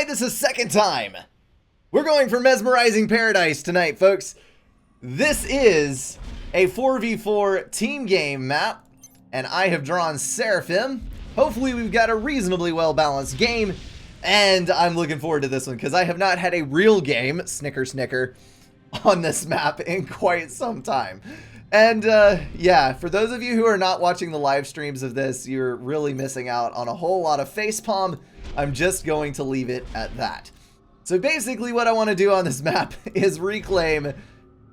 tried this a second time. We're going for Mesmerizing Paradise tonight, folks. This is a 4v4 team game map, and I have drawn Seraphim. Hopefully we've got a reasonably well-balanced game, and I'm looking forward to this one because I have not had a real game, snicker snicker, on this map in quite some time. And yeah, for those of you who are not watching the live streams of this, you're really missing out on a whole lot of facepalm. I'm just going to leave it at that. So basically what I want to do on this map is reclaim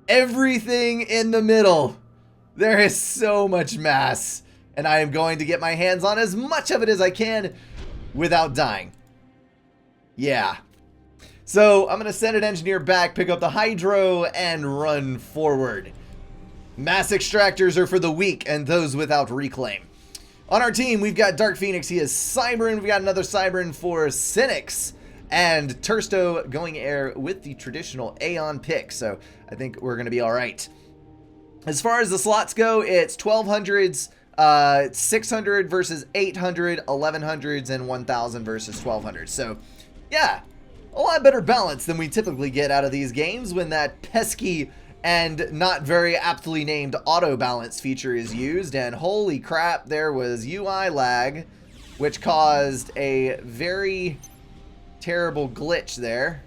everything in the middle. There is so much mass, and I am going to get my hands on as much of it as I can without dying. Yeah. So I'm going to send an engineer back, pick up the hydro, and run forward. Mass extractors are for the weak and those without reclaim. On our team, we've got Dark Phoenix. He is Cybern. We've got another Cybern for Cynics. And Tursto going air with the traditional Aeon pick. So I think we're going to be all right. As far as the slots go, it's 1200s, 600 versus 800, 1100s, and 1000 versus 1200. So yeah, a lot better balance than we typically get out of these games when that pesky and not very aptly named auto balance feature is used. And holy crap, there was UI lag, which caused a very terrible glitch there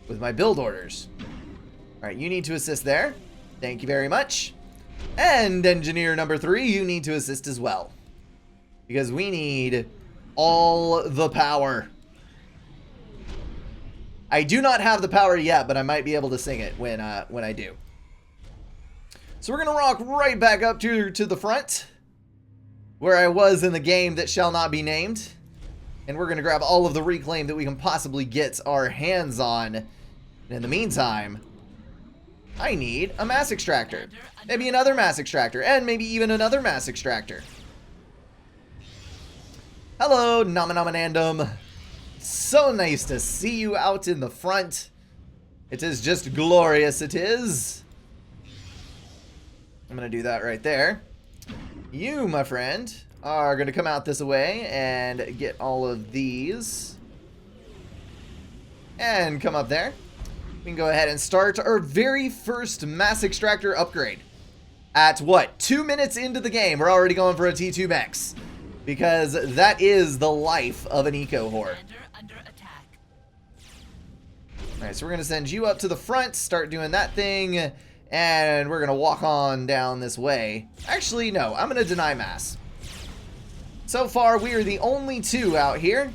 with my build orders. All right, you need to assist there. Thank you very much. And engineer number 3, you need to assist as well, because we need all the power. I do not have the power yet, but I might be able to sing it when I do. So we're gonna rock right back up to the front, where I was in the game that shall not be named. And we're gonna grab all of the reclaim that we can possibly get our hands on. And in the meantime, I need a mass extractor. Maybe another mass extractor, and maybe even another mass extractor. Hello, Namanandum. So nice to see you out in the front. It is just glorious, it is. I'm gonna do that right there. You, my friend, are gonna come out this way and get all of these. And come up there. We can go ahead and start our very first mass extractor upgrade. At what? 2 minutes into the game, we're already going for a T2 max. Because that is the life of an eco horde. Alright, so we're going to send you up to the front, start doing that thing, and we're going to walk on down this way. Actually, no, I'm going to deny mass. So far, we are the only 2 out here,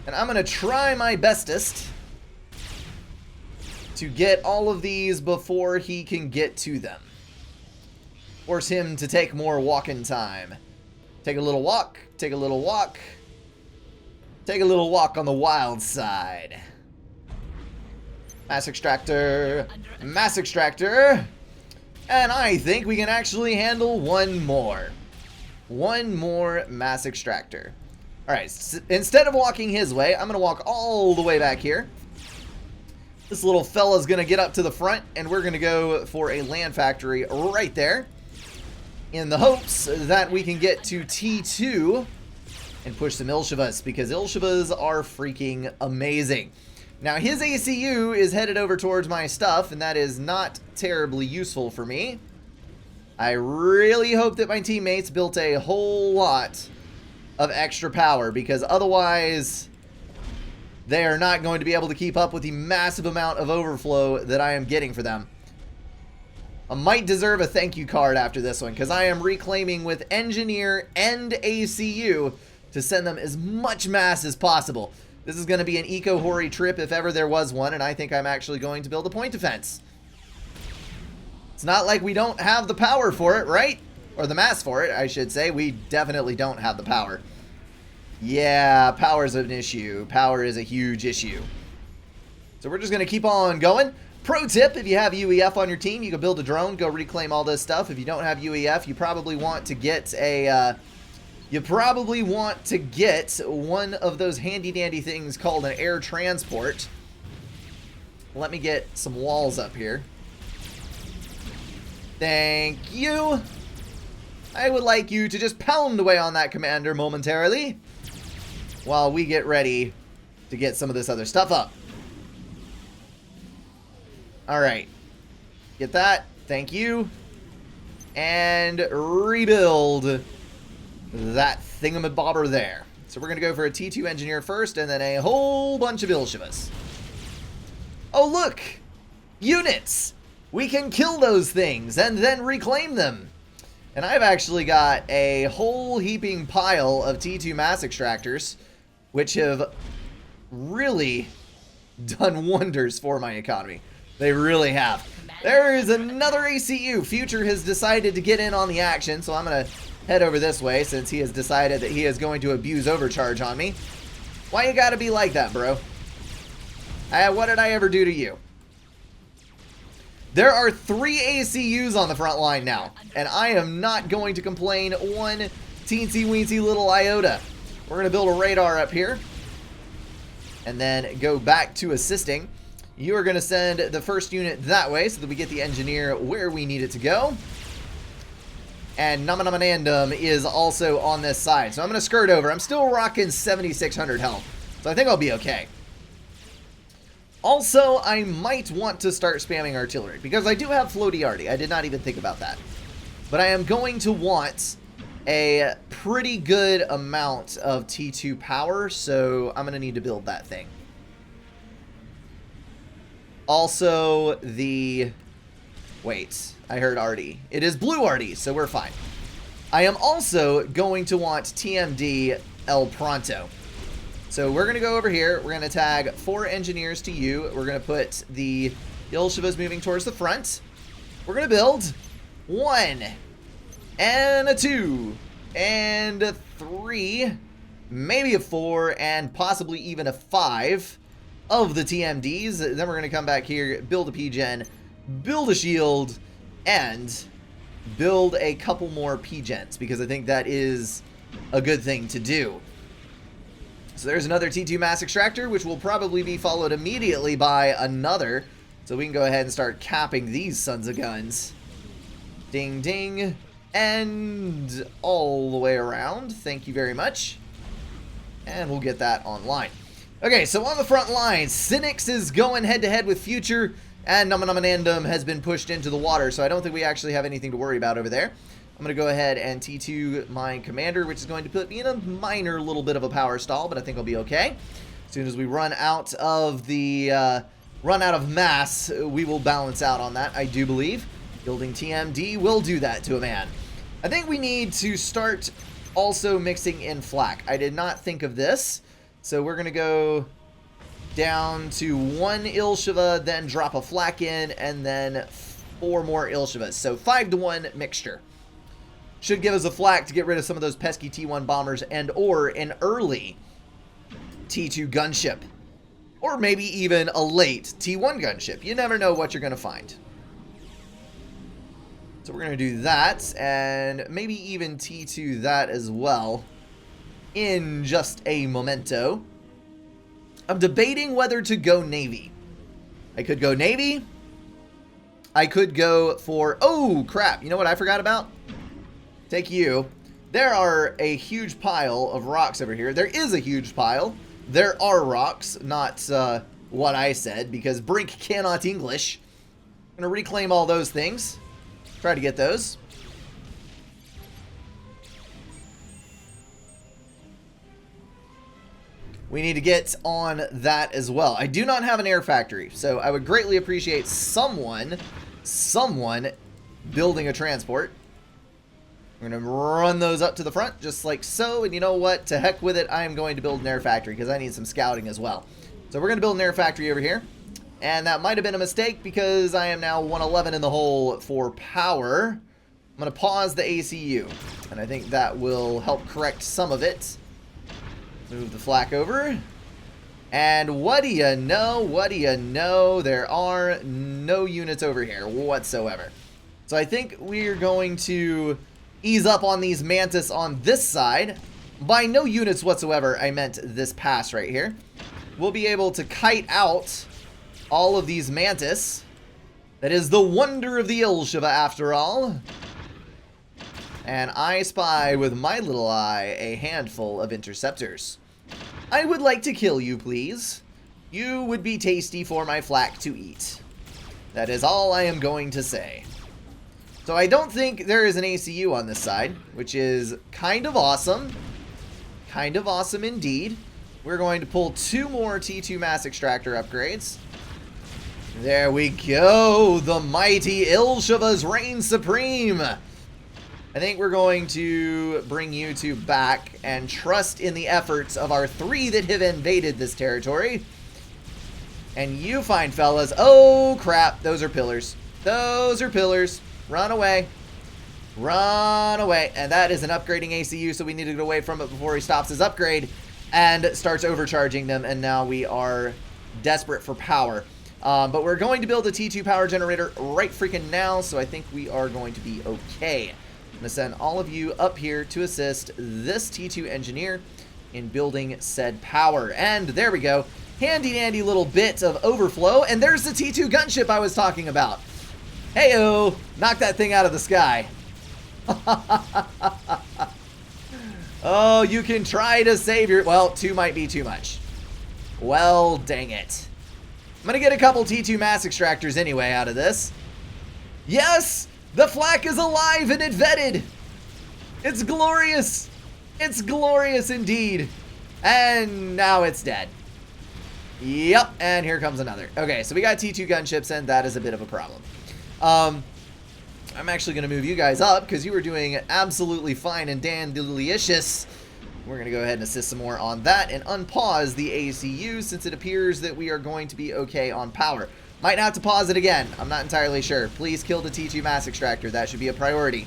and I'm going to try my bestest to get all of these before he can get to them. Force him to take more walking time. Take a little walk, take a little walk, take a little walk on the wild side. Mass extractor, mass extractor, and I think we can actually handle one more. One more mass extractor. Alright, instead of walking his way, I'm going to walk all the way back here. This little fella's going to get up to the front, and we're going to go for a land factory right there, in the hopes that we can get to T2 and push some Ilshivas, because Ilshivas are freaking amazing. Now, his ACU is headed over towards my stuff, and that is not terribly useful for me. I really hope that my teammates built a whole lot of extra power, because otherwise they are not going to be able to keep up with the massive amount of overflow that I am getting for them. I might deserve a thank you card after this one, because I am reclaiming with engineer and ACU to send them as much mass as possible. This is going to be an eco-hori trip if ever there was one, and I think I'm actually going to build a point defense. It's not like we don't have the power for it, right? Or the mass for it, I should say. We definitely don't have the power. Yeah, power is an issue. Power is a huge issue. So we're just going to keep on going. Pro tip, if you have UEF on your team, you can build a drone, go reclaim all this stuff. If you don't have UEF, you probably want to get a... You probably want to get one of those handy-dandy things called an air transport. Let me get some walls up here. Thank you. I would like you to just pound away on that commander momentarily while we get ready to get some of this other stuff up. Alright. Get that. Thank you. And rebuild that thingamabobber there. So we're going to go for a T2 engineer first, and then a whole bunch of Ilshivas. Oh, look! Units! We can kill those things and then reclaim them. And I've actually got a whole heaping pile of T2 mass extractors, which have really done wonders for my economy. They really have. There is another ACU. Future has decided to get in on the action, so I'm going to head over this way since he has decided that he is going to abuse overcharge on me. Why you gotta be like that, bro? What did I ever do to you? There are 3 ACUs on the front line now, and I am not going to complain one teensy-weensy little iota. We're going to build a radar up here, and then go back to assisting. You are going to send the first unit that way so that we get the engineer where we need it to go. And Namanamanandum is also on this side. So I'm going to skirt over. I'm still rocking 7,600 health. So I think I'll be okay. Also, I might want to start spamming artillery, because I do have floaty arty. I did not even think about that. But I am going to want a pretty good amount of T2 power, so I'm going to need to build that thing. Also, the... Wait, I heard arty. It is blue arty, so we're fine. I am also going to want TMD El Pronto. So we're going to go over here. We're going to tag 4 engineers to you. We're going to put the Ilshivas moving towards the front. We're going to build 1 and a 2 and a 3, maybe a 4, and possibly even a 5 of the TMDs. Then we're going to come back here, build a P-Gen, build a shield, and build a couple more P-Gens, because I think that is a good thing to do. So there's another T2 mass extractor, which will probably be followed immediately by another. So we can go ahead and start capping these sons of guns. Ding, ding. And all the way around. Thank you very much. And we'll get that online. Okay, so on the front line, Cynics is going head-to-head with Future, and Namanamanandum has been pushed into the water, so I don't think we actually have anything to worry about over there. I'm going to go ahead and T2 my commander, which is going to put me in a minor little bit of a power stall, but I think I'll be okay. As soon as we run out of the mass, we will balance out on that, I do believe. Building TMD will do that to a man. I think we need to start also mixing in flak. I did not think of this, so we're going to go down to 1 Ilshiva, then drop a flak in, and then 4 more Ilshivas. So 5-to-1 mixture. Should give us a flak to get rid of some of those pesky T1 bombers and or an early T2 gunship. Or maybe even a late T1 gunship. You never know what you're going to find. So we're going to do that, and maybe even T2 that as well in just a momento. I'm debating whether to go Navy. I could go Navy. I could go for... Oh, crap. You know what I forgot about? Take you. There are a huge pile of rocks over here. There is a huge pile. There are rocks, not what I said, because Brink cannot English. I'm going to reclaim all those things. Try to get those. We need to get on that as well. I do not have an air factory, so I would greatly appreciate someone building a transport. We're going to run those up to the front, just like so, and you know what? To heck with it, I am going to build an air factory, because I need some scouting as well. So we're going to build an air factory over here, and that might have been a mistake, because I am now 111 in the hole for power. I'm going to pause the ACU, and I think that will help correct some of it. Move the flak over. And what do you know? There are no units over here whatsoever. So I think we're going to ease up on these Mantis on this side. By no units whatsoever, I meant this pass right here. We'll be able to kite out all of these Mantis. That is the wonder of the Ilshiva after all. And I spy with my little eye a handful of interceptors. I would like to kill you, please. You would be tasty for my flak to eat. That is all I am going to say. So I don't think there is an ACU on this side, which is kind of awesome. Kind of awesome indeed. We're going to pull 2 more T2 mass extractor upgrades. There we go. The mighty Ilshava's reign supreme. I think we're going to bring you 2 back and trust in the efforts of our 3 that have invaded this territory. And you fine fellas. Oh, crap. Those are pillars. Those are pillars. Run away. Run away. And that is an upgrading ACU, so we need to get away from it before he stops his upgrade and starts overcharging them. And now we are desperate for power. But we're going to build a T2 power generator right freaking now, so I think we are going to be okay. I'm going to send all of you up here to assist this T2 engineer in building said power. And there we go. Handy dandy little bit of overflow. And there's the T2 gunship I was talking about. Hey-oh, knock that thing out of the sky. Oh, you can try to save your... Well, 2 might be too much. Well, dang it. I'm going to get a couple T2 mass extractors anyway out of this. Yes! The flak is alive and it vetted! It's glorious! It's glorious indeed! And now it's dead. Yep, and here comes another. Okay, so we got T2 gunships, and that is a bit of a problem. I'm actually going to move you guys up, because you were doing absolutely fine and dandelious. We're going to go ahead and assist some more on that and unpause the ACU since it appears that we are going to be okay on power. Might have to pause it again. I'm not entirely sure. Please kill the T2 mass extractor. That should be a priority.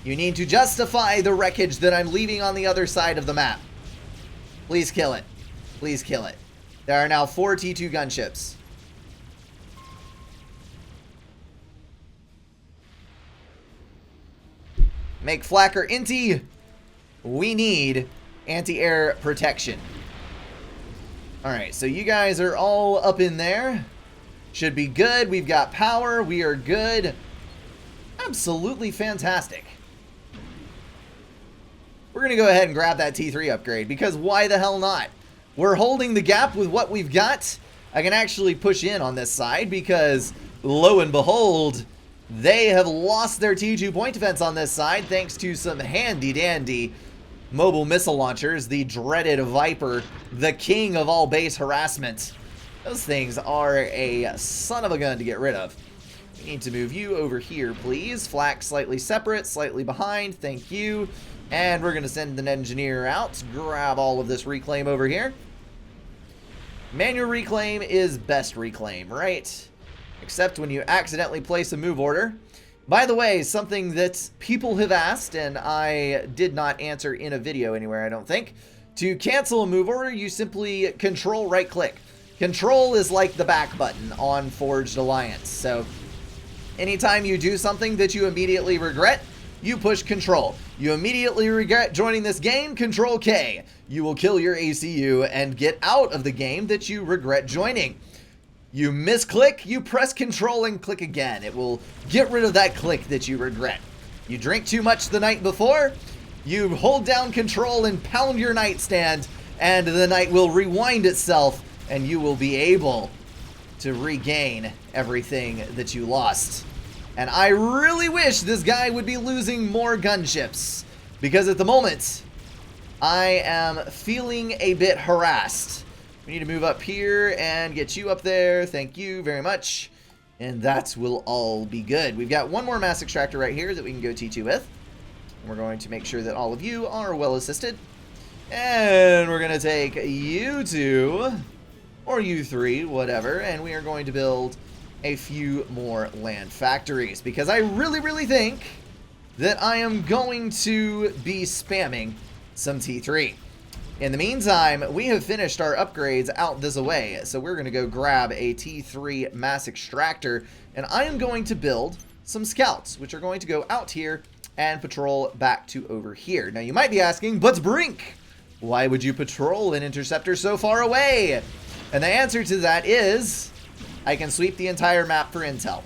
You need to justify the wreckage that I'm leaving on the other side of the map. Please kill it. Please kill it. There are now 4 T2 gunships. Make Flacker Inty. We need anti-air protection. Alright, so you guys are all up in there. Should be good. We've got power. We are good. Absolutely fantastic. We're going to go ahead and grab that T3 upgrade, because why the hell not? We're holding the gap with what we've got. I can actually push in on this side because, lo and behold, they have lost their T2 point defense on this side thanks to some handy-dandy mobile missile launchers, the dreaded Viper, the king of all base harassment. Those things are a son of a gun to get rid of. We need to move you over here, please. Flak slightly separate, slightly behind. Thank you. And we're going to send an engineer out. Grab all of this reclaim over here. Manual reclaim is best reclaim, right? Except when you accidentally place a move order. By the way, something that people have asked, and I did not answer in a video anywhere, I don't think. To cancel a move order, you simply control right-click. Control is like the back button on Forged Alliance. So, anytime you do something that you immediately regret, you push control. You immediately regret joining this game, control K. You will kill your ACU and get out of the game that you regret joining. You misclick, you press control and click again. It will get rid of that click that you regret. You drink too much the night before, you hold down control and pound your nightstand, and the night will rewind itself, and you will be able to regain everything that you lost. And I really wish this guy would be losing more gunships, because at the moment, I am feeling a bit harassed. We need to move up here and get you up there. Thank you very much. And that will all be good. We've got one more mass extractor right here that we can go T2 with. We're going to make sure that all of you are well assisted. And we're going to take you two, or you three, whatever, and we are going to build a few more land factories, because I really think that I am going to be spamming some T3. In the meantime, we have finished our upgrades out this way, so we're going to go grab a T3 mass extractor, and I am going to build some scouts, which are going to go out here and patrol back to over here. Now, you might be asking, but Brink, why would you patrol an interceptor so far away? And the answer to that is, I can sweep the entire map for intel.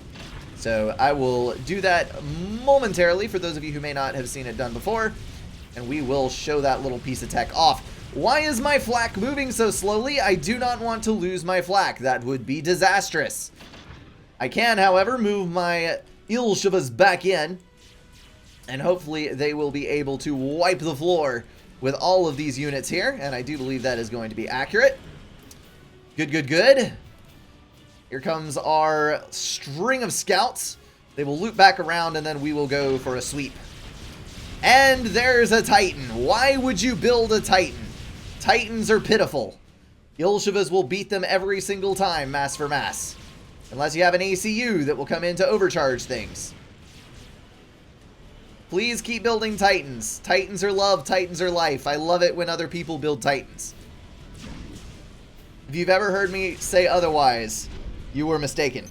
So I will do that momentarily for those of you who may not have seen it done before, and we will show that little piece of tech off. Why is my flak moving so slowly? I do not want to lose my flak. That would be disastrous. I can, however, move my Ilshivas back in, and hopefully they will be able to wipe the floor with all of these units here, and I do believe that is going to be accurate. Good, good, good. Here comes our string of scouts. They will loop back around, and then we will go for a sweep. And there's a Titan. Why would you build a Titan? Titans are pitiful. Ilshivas will beat them every single time, mass for mass. Unless you have an ACU that will come in to overcharge things. Please keep building Titans. Titans are love, Titans are life. I love it when other people build Titans. If you've ever heard me say otherwise, you were mistaken.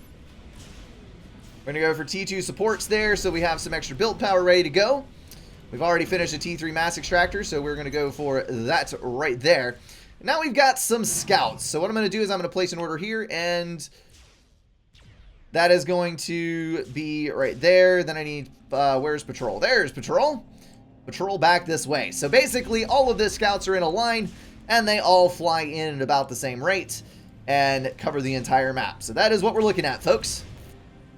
We're going to go for T2 supports there, so we have some extra build power ready to go. We've already finished a T3 mass extractor, so we're going to go for that right there. Now we've got some scouts. So what I'm going to do is I'm going to place an order here, and that is going to be right there. Then I need, where's patrol? There's patrol. Patrol back this way. So basically, all of the scouts are in a line, and they all fly in at about the same rate and cover the entire map. So that is what we're looking at, folks.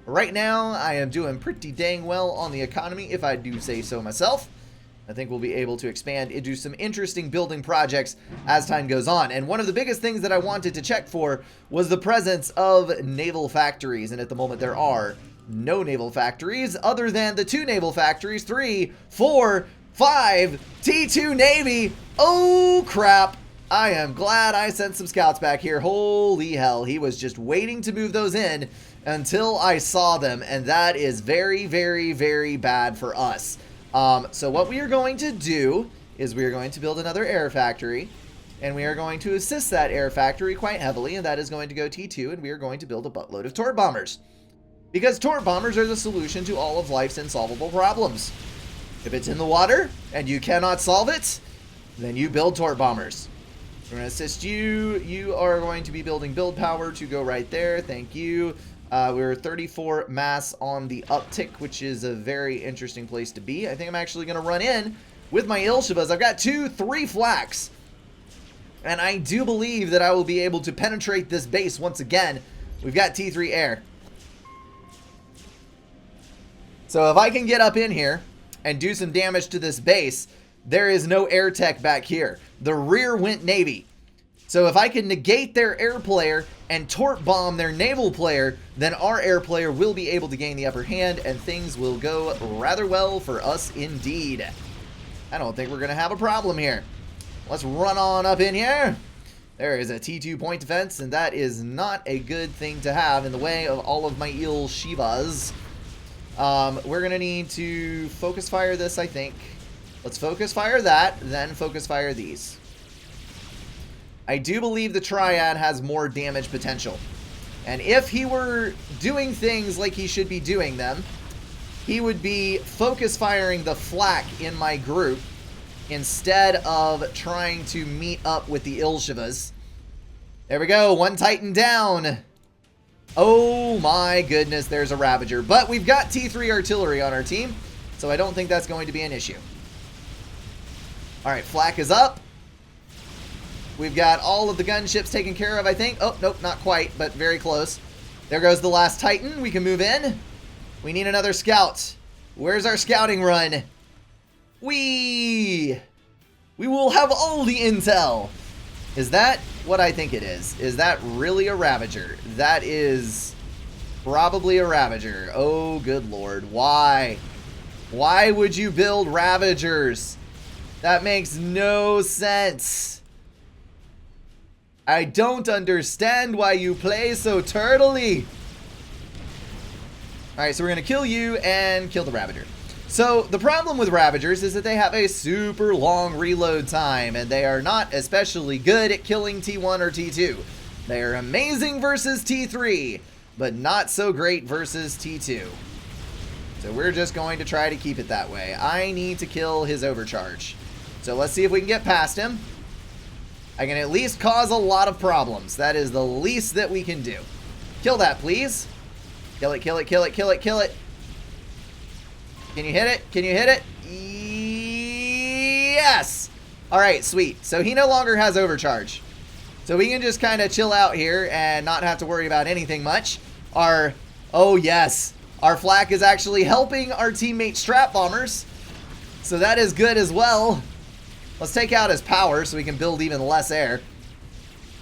Right now, I am doing pretty dang well on the economy, if I do say so myself. I think we'll be able to expand into some interesting building projects as time goes on. And one of the biggest things that I wanted to check for was the presence of naval factories. And at the moment, there are no naval factories other than the 2 naval factories, 3, 4, 5, T2 Navy. Oh, crap. I am glad I sent some scouts back here. Holy hell, he was just waiting to move those in until I saw them, and that is very, very, very bad for us. So what we are going to do is we are going to build another air factory, and we are going to assist that air factory quite heavily, and that is going to go T2, and we are going to build a buttload of torp bombers. Because torp bombers are the solution to all of life's insolvable problems. If it's in the water, and you cannot solve it, then you build torp bombers. We're going to assist you. You are going to be building build power to go right there. Thank you. We're 34 mass on the uptick, which is a very interesting place to be. I think I'm actually going to run in with my Ilshivas. I've got 2, 3 flaks. And I do believe that I will be able to penetrate this base once again. We've got T3 air. So if I can get up in here and do some damage to this base, there is no air tech back here. The rear went Navy. So if I can negate their air player and torp bomb their naval player, then our air player will be able to gain the upper hand, and things will go rather well for us indeed. I don't think we're going to have a problem here. Let's run on up in here. There is a T2 point defense, and that is not a good thing to have in the way of all of my Ilshivas. We're going to need to focus fire this, I think. Let's focus fire that, then focus fire these. I do believe the Triad has more damage potential. And if he were doing things like he should be doing them, he would be focus firing the flak in my group instead of trying to meet up with the Ilshivas. There we go, 1 Titan down. Oh my goodness, there's a Ravager. But we've got T3 artillery on our team, so I don't think that's going to be an issue. Alright, flak is up. We've got all of the gunships taken care of, I think. Oh, nope, not quite, but very close. There goes the last Titan. We can move in. We need another scout. Where's our scouting run? We will have all the intel. Is that what I think it is? Is that really a Ravager? That is probably a Ravager. Oh, good lord. Why? Why would you build Ravagers? That makes no sense. I don't understand why you play so turtly. Alright, so we're going to kill you and kill the Ravager. So, the problem with Ravagers is that they have a super long reload time, and they are not especially good at killing T1 or T2. They are amazing versus T3, but not so great versus T2. So we're just going to try to keep it that way. I need to kill his overcharge. So let's see if we can get past him. I can at least cause a lot of problems. That is the least that we can do. Kill that, please. Kill it, kill it, kill it, kill it, kill it. Can you hit it? Can you hit it? Yes! Alright, sweet. So he no longer has overcharge. So we can just kind of chill out here and not have to worry about anything much. Oh yes, our flak is actually helping our teammate strap bombers. So that is good as well. Let's take out his power so we can build even less air.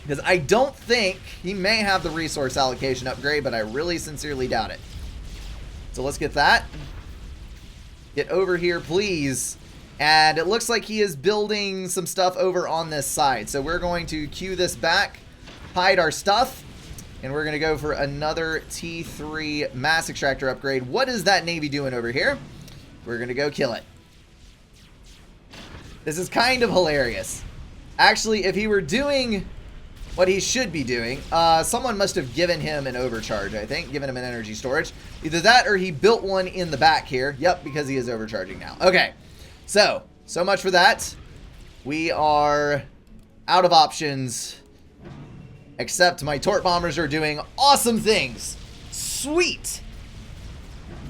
Because I don't think he may have the resource allocation upgrade, but I really sincerely doubt it. So let's get that. Get over here, please. And it looks like he is building some stuff over on this side. So we're going to queue this back, hide our stuff, and we're going to go for another T3 mass extractor upgrade. What is that Navy doing over here? We're going to go kill it. This is kind of hilarious. Actually, if he were doing what he should be doing, someone must have given him an overcharge, I think, given him an energy storage. Either that or he built one in the back here. Yep, because he is overcharging now. Okay. So much for that. We are out of options. Except my torp bombers are doing awesome things. Sweet.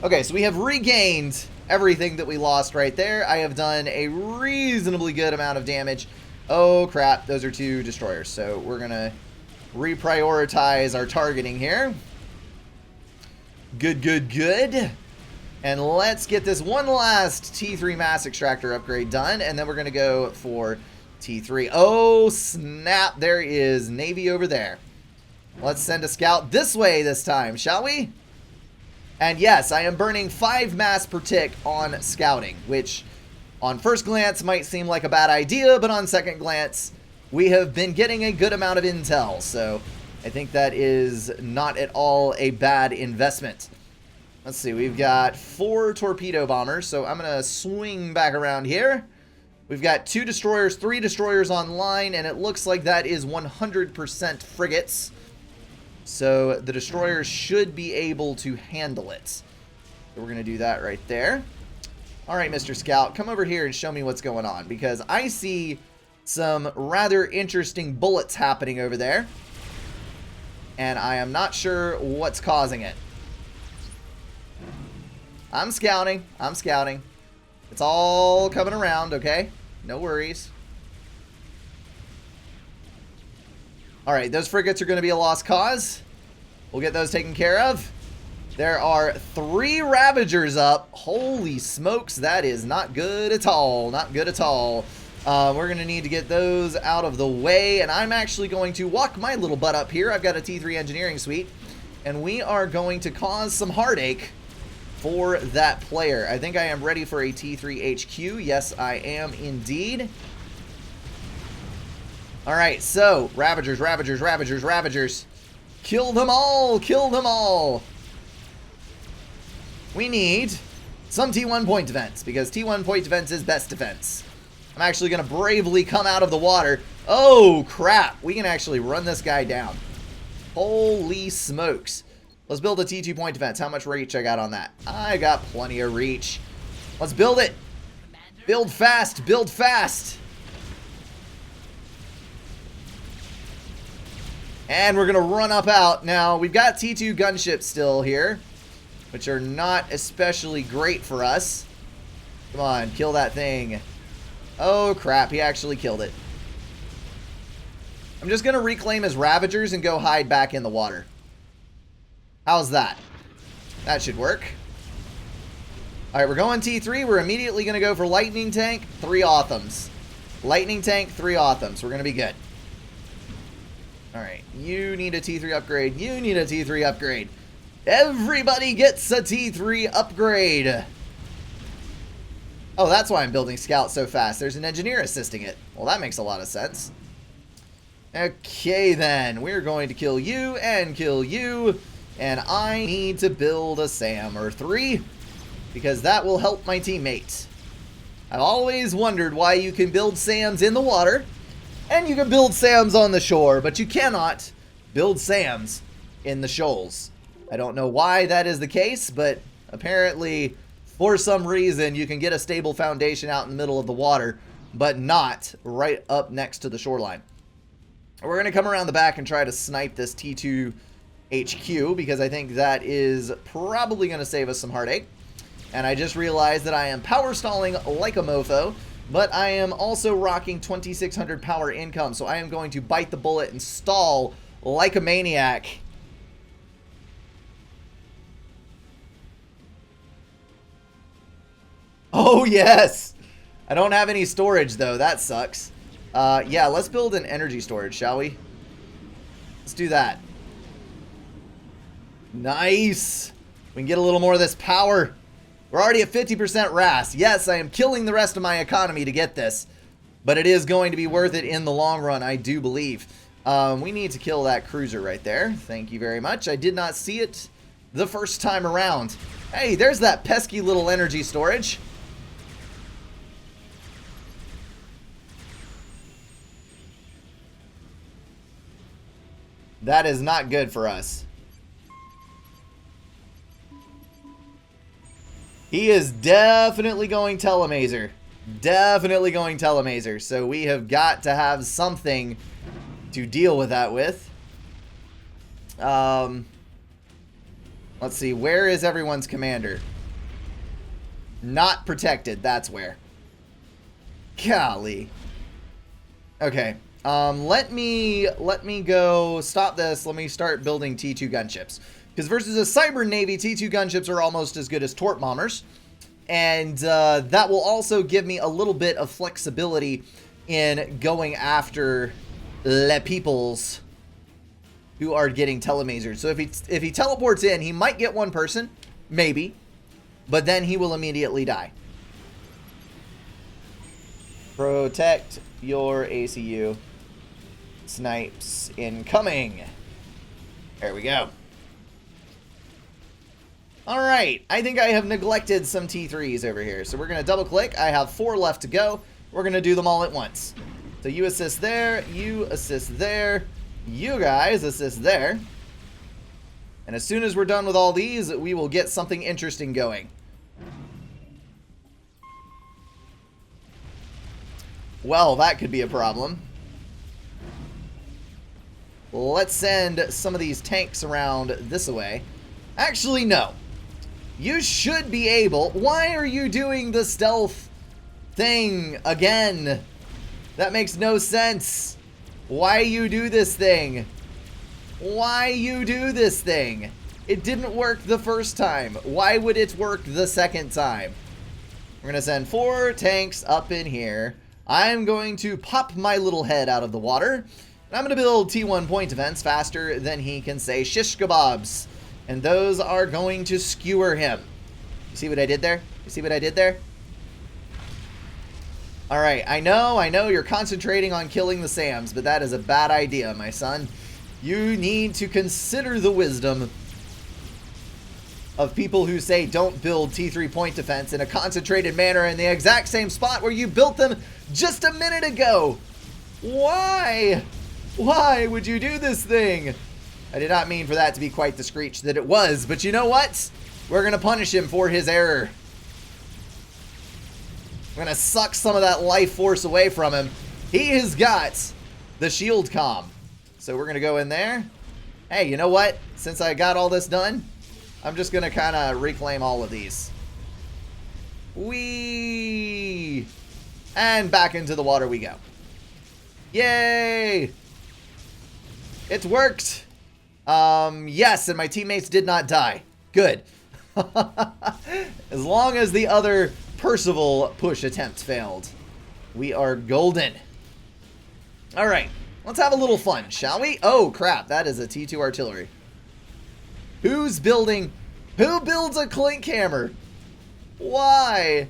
Okay, so we have regained everything that we lost right there. I have done a reasonably good amount of damage. Oh crap, those are 2 destroyers. So we're gonna reprioritize our targeting here. Good. And let's get this one last T3 mass extractor upgrade done, and then we're going to go for T3. Oh, snap. There is Navy over there. Let's send a scout this way this time, shall we? And yes, I am burning 5 mass per tick on scouting, which on first glance might seem like a bad idea, but on second glance, we have been getting a good amount of intel, so I think that is not at all a bad investment. Let's see, we've got 4 torpedo bombers, so I'm going to swing back around here. We've got 2 destroyers, 3 destroyers online, and it looks like that is 100% frigates. So the destroyers should be able to handle it. So we're going to do that right there. All right, Mr. Scout, come over here and show me what's going on, because I see some rather interesting bullets happening over there, and I am not sure what's causing it. I'm scouting. It's all coming around, okay? No worries. Alright, those frigates are going to be a lost cause. We'll get those taken care of. There are 3 Ravagers up. Holy smokes, that is not good at all. Not good at all. We're going to need to get those out of the way, and I'm actually going to walk my little butt up here. I've got a T3 engineering suite, and we are going to cause some heartache for that player. I think I am ready for a T3 HQ. Yes, I am indeed. Alright, so, Ravagers. Kill them all! We need some T1 point defense, because T1 point defense is best defense. I'm actually going to bravely come out of the water. Oh, crap. We can actually run this guy down. Holy smokes. Let's build a T2 point defense. How much reach I got on that? I got plenty of reach. Let's build it. Build fast. And we're going to run up out. Now, we've got T2 gunships still here, which are not especially great for us. Come on, kill that thing. Oh, crap. He actually killed it. I'm just going to reclaim his Ravagers and go hide back in the water. How's that? That should work. Alright, we're going T3. We're immediately going to go for Lightning Tank, 3 Authams. Lightning Tank, 3 Authams. We're going to be good. Alright, you need a T3 upgrade. You need a T3 upgrade. Everybody gets a T3 upgrade. Oh, that's why I'm building Scout so fast. There's an engineer assisting it. Well, that makes a lot of sense. Okay, then. We're going to kill you and kill you. And I need to build a SAM or 3, because that will help my teammate. I've always wondered why you can build SAMs in the water, and you can build SAMs on the shore, but you cannot build SAMs in the shoals. I don't know why that is the case, but apparently, for some reason, you can get a stable foundation out in the middle of the water, but not right up next to the shoreline. We're going to come around the back and try to snipe this T2 HQ, because I think that is probably going to save us some heartache. And I just realized that I am power stalling like a mofo, but I am also rocking 2,600 power income, so I am going to bite the bullet and stall like a maniac. Oh, yes! I don't have any storage, though. That sucks. Yeah, let's build an energy storage, shall we? Let's do that. Nice! We can get a little more of this power. We're already at 50% RAS. Yes, I am killing the rest of my economy to get this, but it is going to be worth it in the long run, I do believe. We need to kill that cruiser right there. Thank you very much. I did not see it the first time around. Hey, there's that pesky little energy storage. That is not good for us. He is definitely going telemaser. Definitely going telemaser. So we have got to have something to deal with that with. Let's see. Where is everyone's commander? Not protected. That's where. Golly. Okay. Let me go stop this. Let me start building T2 gunships. Because versus a cyber navy, T2 gunships are almost as good as torp bombers. And that will also give me a little bit of flexibility in going after le peoples who are getting telemasered. So if he teleports in, he might get one person, maybe, but then he will immediately die. Protect your ACU. Snipes incoming. There we go. Alright, I think I have neglected some T3s over here. So we're going to double click. I have 4 left to go. We're going to do them all at once. So you assist there, you assist there, you guys assist there. And as soon as we're done with all these, we will get something interesting going. Well, that could be a problem. Let's send some of these tanks around this way. Actually, no. You should be able... Why are you doing the stealth thing again? That makes no sense. Why you do this thing? Why you do this thing? It didn't work the first time. Why would it work the second time? We're going to send 4 tanks up in here. I'm going to pop my little head out of the water. I'm going to build T1 point defense faster than he can say shish kebabs. And those are going to skewer him. You see what I did there? You see what I did there? Alright, I know you're concentrating on killing the Sams, but that is a bad idea, my son. You need to consider the wisdom of people who say don't build T3 point defense in a concentrated manner in the exact same spot where you built them just a minute ago. Why? Why would you do this thing? I did not mean for that to be quite the screech that it was, but you know what? We're going to punish him for his error. We're going to suck some of that life force away from him. He has got the shield comm. So we're going to go in there. Hey, you know what? Since I got all this done, I'm just going to kind of reclaim all of these. Whee! And back into the water we go. Yay! It's worked. Yes, and my teammates did not die. Good. As long as the other Percival push attempts failed, we are golden. Alright, let's have a little fun, shall we? Oh, crap, that is a T2 artillery. Who builds a clink hammer? Why?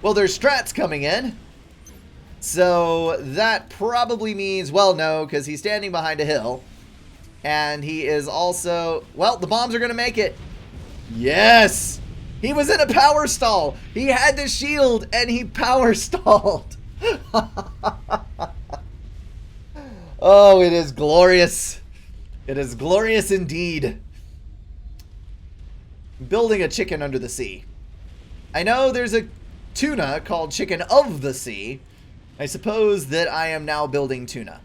Well, there's strats coming in. So that probably means, well, no, because he's standing behind a hill. And he is also, well, the bombs are going to make it. Yes! He was in a power stall. He had the shield and he power stalled. Oh, it is glorious. It is glorious indeed. Building a chicken under the sea. I know there's a tuna called Chicken of the Sea. I suppose that I am now building tuna.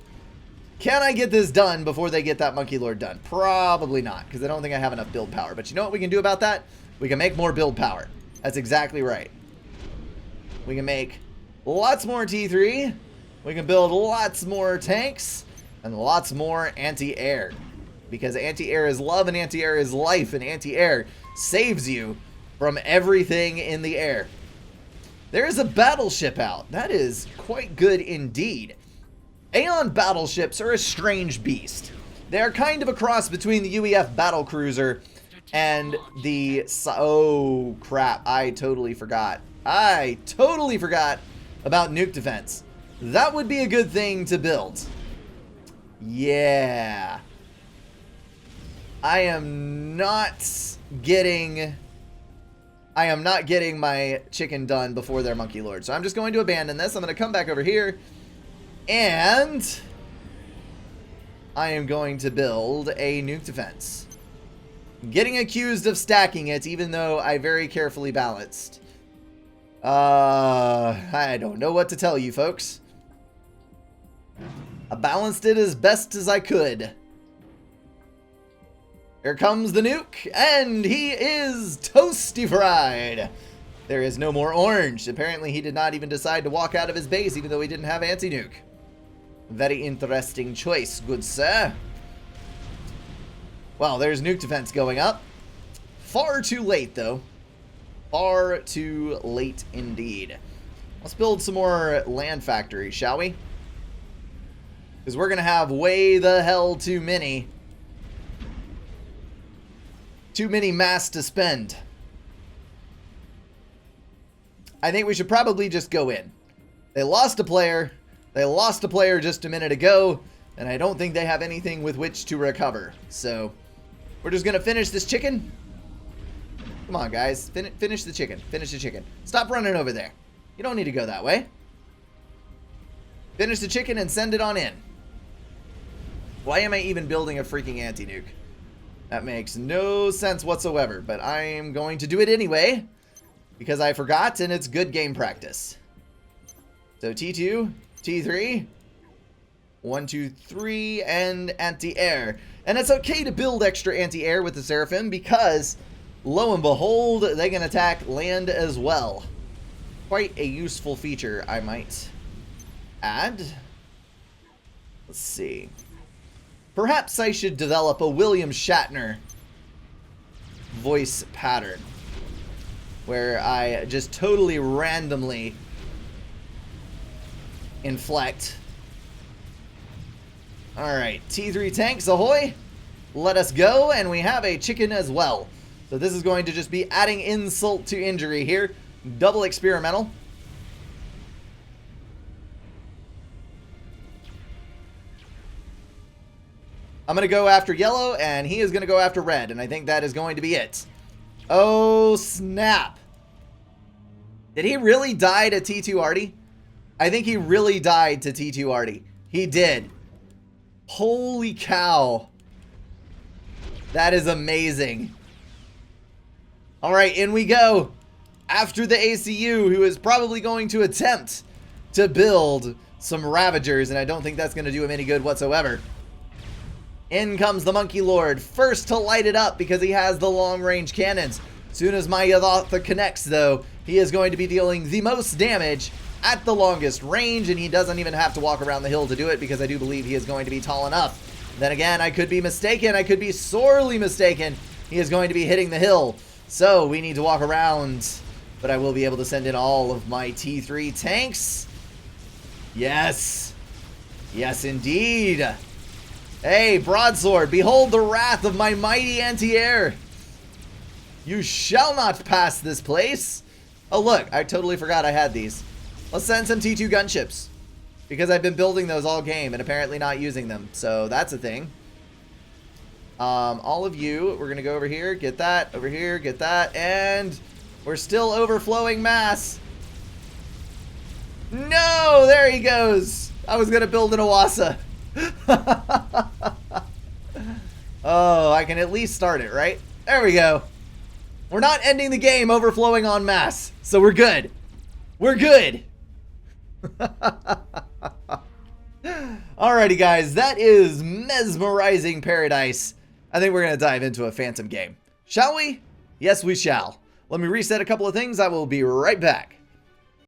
Can I get this done before they get that Monkey Lord done? Probably not, because I don't think I have enough build power. But you know what we can do about that? We can make more build power. That's exactly right. We can make lots more T3. We can build lots more tanks and lots more anti-air. Because anti-air is love and anti-air is life, and anti-air saves you from everything in the air. There is a battleship out. That is quite good indeed. Aeon battleships are a strange beast. They are kind of a cross between the UEF battlecruiser and the... Oh, crap. I totally forgot. I totally forgot about nuke defense. That would be a good thing to build. Yeah. I am not getting my chicken done before their monkey lord. So I'm just going to abandon this. I'm going to come back over here. And I am going to build a nuke defense. Getting accused of stacking it, even though I very carefully balanced. I don't know what to tell you, folks. I balanced it as best as I could. Here comes the nuke, and he is toasty fried. There is no more orange. Apparently, he did not even decide to walk out of his base, even though he didn't have anti-nuke. Very interesting choice, good sir. Well, there's nuke defense going up. Far too late, though. Far too late indeed. Let's build some more land factories, shall we? Because we're going to have way the hell too many. Too many mass to spend. I think we should probably just go in. They lost a player. They lost a player just a minute ago. And I don't think they have anything with which to recover. So, we're just going to finish this chicken. Come on, guys. Finish the chicken. Finish the chicken. Stop running over there. You don't need to go that way. Finish the chicken and send it on in. Why am I even building a freaking anti-nuke? That makes no sense whatsoever, but I am going to do it anyway because I forgot and it's good game practice. So T2, T3, 1, 2, 3, and anti-air. And it's okay to build extra anti-air with the Seraphim because, lo and behold, they can attack land as well. Quite a useful feature, I might add. Let's see. Perhaps I should develop a William Shatner voice pattern where I just totally randomly inflect. Alright, T3 tanks ahoy! Let us go, and we have a chicken as well. So this is going to just be adding insult to injury here. Double experimental. I'm going to go after yellow, and he is going to go after red, and I think that is going to be it. Oh, snap. Did he really die to T2 Artie? I think he really died to T2 Artie. He did. Holy cow. That is amazing. All right, in we go. After the ACU, who is probably going to attempt to build some Ravagers, and I don't think that's going to do him any good whatsoever. In comes the Monkey Lord, first to light it up because he has the long-range cannons. Soon as my Yathatha connects, though, he is going to be dealing the most damage at the longest range, and he doesn't even have to walk around the hill to do it because I do believe he is going to be tall enough. Then again, I could be mistaken. I could be sorely mistaken. He is going to be hitting the hill, so we need to walk around, but I will be able to send in all of my T3 tanks. Yes. Yes, indeed. Hey, broadsword, behold the wrath of my mighty anti-air. You shall not pass this place. Oh, look, I totally forgot I had these. Let's send some T2 gunships because I've been building those all game and apparently not using them. So that's a thing. All of you, we're going to go over here, get that, over here, get that, and we're still overflowing mass. No, there he goes. I was going to build an Oasa. Oh, I can at least start it, right? There we go. We're not ending the game overflowing en masse, so we're good. We're good. Alrighty, guys, that is mesmerizing paradise. I think we're going to dive into a Phantom game. Shall we? Yes, we shall. Let me reset a couple of things. I will be right back.